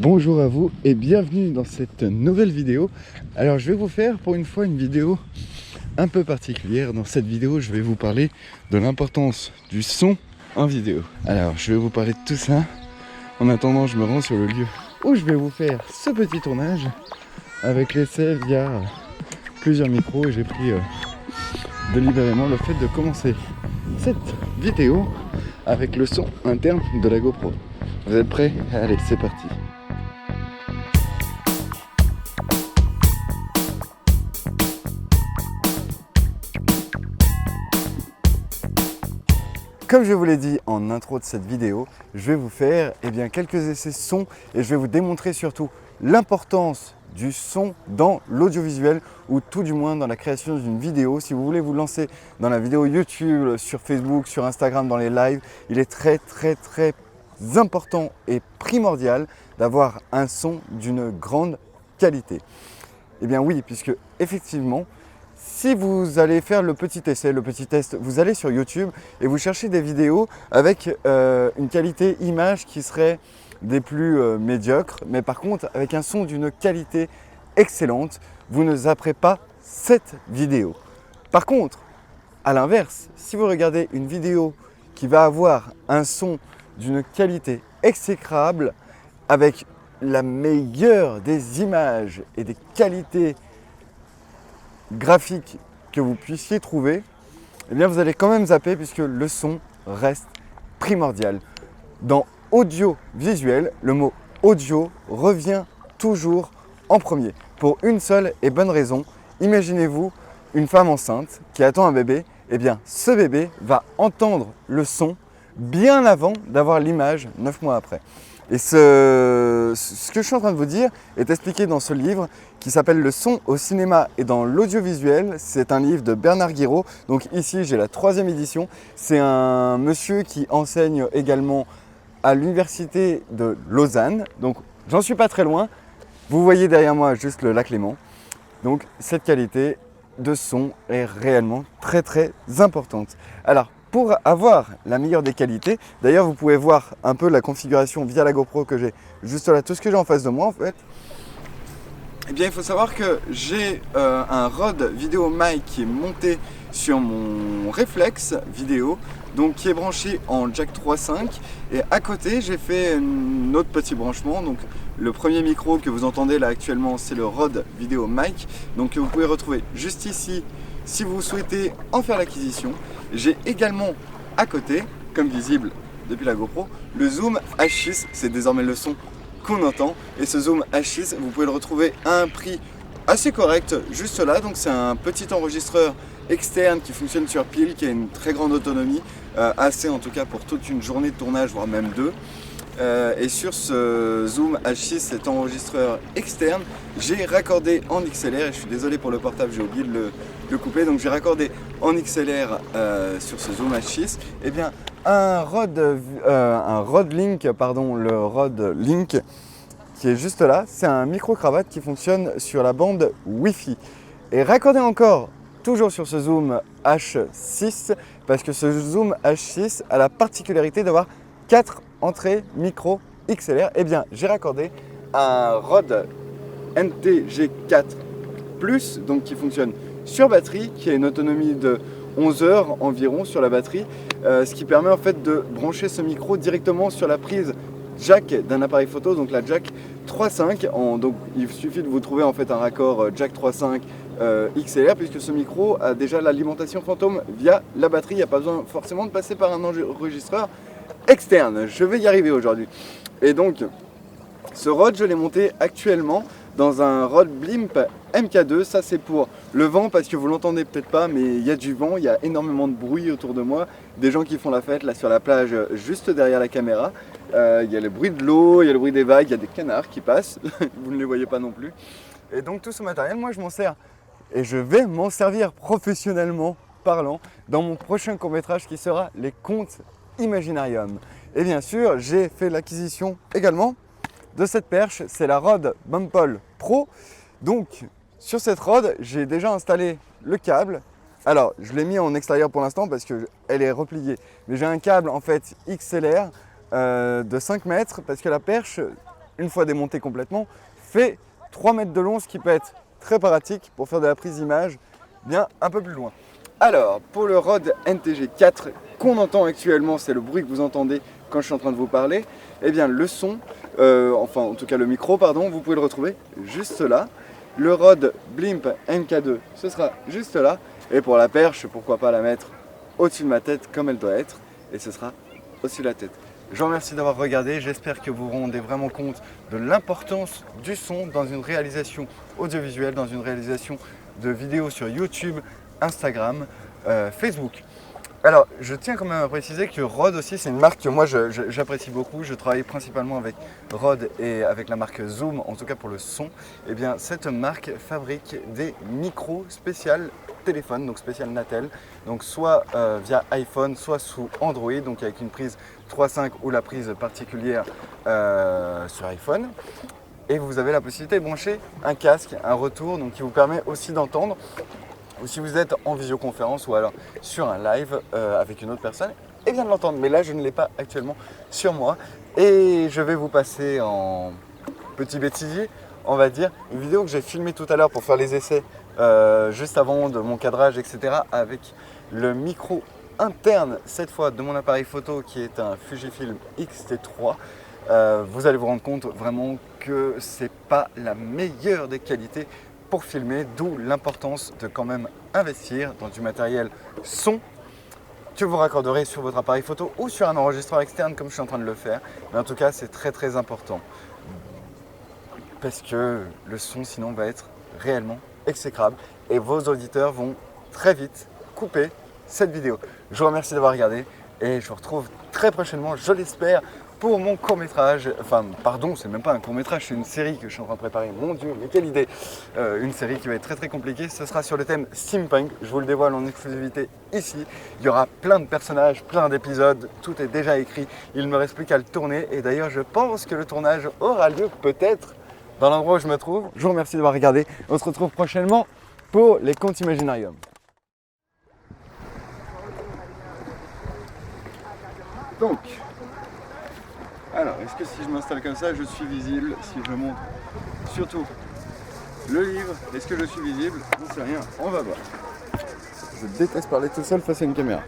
Bonjour à vous et bienvenue dans cette nouvelle vidéo. Alors je vais vous faire pour une fois une vidéo un peu particulière. Dans cette vidéo je vais vous parler de l'importance du son en vidéo. Alors je vais vous parler de tout ça. En attendant je me rends sur le lieu où je vais vous faire ce petit tournage avec l'essai via plusieurs micros et j'ai pris délibérément le fait de commencer cette vidéo avec le son interne de la GoPro. Vous êtes prêts? Allez, c'est parti. Comme je vous l'ai dit en intro de cette vidéo, je vais vous faire quelques essais son et je vais vous démontrer surtout l'importance du son dans l'audiovisuel ou tout du moins dans la création d'une vidéo. Si vous voulez vous lancer dans la vidéo YouTube, sur Facebook, sur Instagram, dans les lives, il est très important et primordial d'avoir un son d'une grande qualité. Eh bien oui, puisque effectivement, si vous allez faire le petit essai, le petit test, vous allez sur YouTube et vous cherchez des vidéos avec une qualité image qui serait des plus médiocres, mais par contre avec un son d'une qualité excellente, vous ne zapperez pas cette vidéo. Par contre, à l'inverse, si vous regardez une vidéo qui va avoir un son d'une qualité exécrable, avec la meilleure des images et des qualités graphiques que vous puissiez trouver, eh bien vous allez quand même zapper puisque le son reste primordial. Dans audiovisuel, le mot audio revient toujours en premier pour une seule et bonne raison. Imaginez-vous une femme enceinte qui attend un bébé, eh bien ce bébé va entendre le son bien avant d'avoir l'image 9 mois après. Et ce que je suis en train de vous dire est expliqué dans ce livre qui s'appelle Le son au cinéma et dans l'audiovisuel. C'est un livre de Bernard Guiraud. Donc ici j'ai la 3e édition. C'est un monsieur qui enseigne également à l'université de Lausanne. Donc j'en suis pas très loin. Vous voyez derrière moi juste le lac Léman. Donc cette qualité de son est réellement très importante. Alors pour avoir la meilleure des qualités, d'ailleurs vous pouvez voir un peu la configuration via la GoPro que j'ai juste là, tout ce que j'ai en face de moi en fait. Eh bien il faut savoir que j'ai un Rode Vidéo Mic qui est monté sur mon réflexe vidéo, donc qui est branché en jack 3.5 et à côté j'ai fait un autre petit branchement. Donc le premier micro que vous entendez là actuellement c'est le Rode Vidéo Mic, donc que vous pouvez retrouver juste ici si vous souhaitez en faire l'acquisition. J'ai également à côté, comme visible depuis la GoPro, le Zoom H6, c'est désormais le son qu'on entend. Et ce Zoom H6, vous pouvez le retrouver à un prix assez correct juste là. Donc c'est un petit enregistreur externe qui fonctionne sur pile, qui a une très grande autonomie, assez en tout cas pour toute une journée de tournage, voire même deux. Et sur ce Zoom H6, cet enregistreur externe, j'ai raccordé en XLR, et je suis désolé pour le portable, j'ai oublié de le couper, donc j'ai raccordé en XLR sur ce Zoom H6, et bien un Rode Link, pardon, le Rode Link qui est juste là, c'est un micro-cravate qui fonctionne sur la bande Wi-Fi. Et raccordé encore, toujours sur ce Zoom H6, parce que ce Zoom H6 a la particularité d'avoir 4 entrées micro XLR, et bien j'ai raccordé un Rode NTG4 Plus, donc qui fonctionne sur batterie, qui a une autonomie de 11 heures environ sur la batterie, ce qui permet en fait de brancher ce micro directement sur la prise jack d'un appareil photo, donc la jack 3.5. Donc il suffit de vous trouver en fait un raccord jack 3.5 XLR, puisque ce micro a déjà l'alimentation fantôme via la batterie, il n'y a pas besoin forcément de passer par un enregistreur externe. Je vais y arriver aujourd'hui. Et donc ce Rode, je l'ai monté actuellement dans un Rode Blimp MK2. Ça c'est pour le vent, parce que vous l'entendez peut-être pas, mais il y a du vent, il y a énormément de bruit autour de moi, des gens qui font la fête là sur la plage juste derrière la caméra. Il y a le bruit de l'eau, il y a le bruit des vagues, il y a des canards qui passent, vous ne les voyez pas non plus. Et donc tout ce matériel, moi je m'en sers et je vais m'en servir professionnellement parlant dans mon prochain court-métrage qui sera Les Contes Imaginarium. Et bien sûr, j'ai fait l'acquisition également de cette perche, c'est la Rode Bumpole Pro. Donc sur cette Rode, j'ai déjà installé le câble. Alors je l'ai mis en extérieur pour l'instant parce qu'elle est repliée, mais j'ai un câble en fait XLR de 5 mètres parce que la perche une fois démonté complètement, fait 3 mètres de long, ce qui peut être très pratique pour faire de la prise d'image bien un peu plus loin. Alors, pour le Rode NTG 4 qu'on entend actuellement, c'est le bruit que vous entendez quand je suis en train de vous parler, eh bien le son, enfin en tout cas le micro, pardon, vous pouvez le retrouver juste là. Le Rode Blimp MK2, ce sera juste là. Et pour la perche, pourquoi pas la mettre au-dessus de ma tête comme elle doit être, et ce sera au-dessus de la tête. Je vous remercie d'avoir regardé, j'espère que vous vous rendez vraiment compte de l'importance du son dans une réalisation audiovisuelle, dans une réalisation de vidéos sur YouTube, Instagram, Facebook. Alors, je tiens quand même à préciser que Rode aussi, c'est une marque que moi j'apprécie beaucoup. Je travaille principalement avec Rode et avec la marque Zoom, en tout cas pour le son. Et bien, cette marque fabrique des micros spécial téléphone, donc spécial Natel, donc soit via iPhone, soit sous Android, donc avec une prise 3.5 ou la prise particulière sur iPhone. Et vous avez la possibilité de brancher un casque, un retour, donc qui vous permet aussi d'entendre. Ou si vous êtes en visioconférence ou alors sur un live avec une autre personne, et bien de l'entendre. Mais là, je ne l'ai pas actuellement sur moi. Et je vais vous passer en petit bêtisier, on va dire, une vidéo que j'ai filmée tout à l'heure pour faire les essais juste avant de mon cadrage, etc. avec le micro interne, cette fois de mon appareil photo qui est un Fujifilm X-T3. Vous allez vous rendre compte vraiment que c'est pas la meilleure des qualités pour filmer, d'où l'importance de quand même investir dans du matériel son que vous raccorderez sur votre appareil photo ou sur un enregistreur externe comme je suis en train de le faire. Mais en tout cas, c'est très très important parce que le son sinon va être réellement exécrable et vos auditeurs vont très vite couper cette vidéo. Je vous remercie d'avoir regardé et je vous retrouve très prochainement, je l'espère, pour mon court-métrage, enfin pardon, c'est même pas un court-métrage, c'est une série que je suis en train de préparer. Mon Dieu, mais quelle idée! Une série qui va être très très compliquée, ce sera sur le thème steampunk, je vous le dévoile en exclusivité ici. Il y aura plein de personnages, plein d'épisodes, tout est déjà écrit, il ne me reste plus qu'à le tourner et d'ailleurs je pense que le tournage aura lieu peut-être dans l'endroit où je me trouve. Je vous remercie d'avoir regardé, on se retrouve prochainement pour les contes Imaginarium. Donc, alors, est-ce que si je m'installe comme ça, je suis visible? Si je montre surtout le livre, est-ce que je suis visible? On ne sait rien, on va voir. Je déteste parler tout seul face à une caméra.